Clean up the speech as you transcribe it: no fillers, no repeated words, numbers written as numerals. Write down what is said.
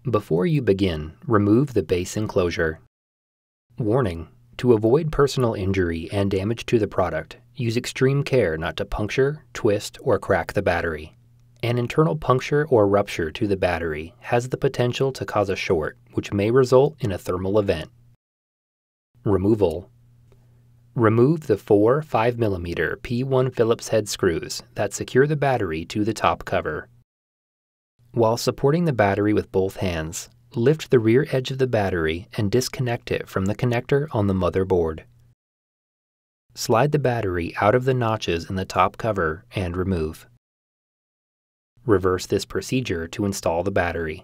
Before you begin, remove the base enclosure. Warning: to avoid personal injury and damage to the product, use extreme care not to puncture, twist, or crack the battery. An internal puncture or rupture to the battery has the potential to cause a short, which may result in a thermal event. Removal. Remove the 4 5mm P1 Phillips head screws that secure the battery to the top cover. While supporting the battery with both hands, lift the rear edge of the battery and disconnect it from the connector on the motherboard. Slide the battery out of the notches in the top cover and remove. Reverse this procedure to install the battery.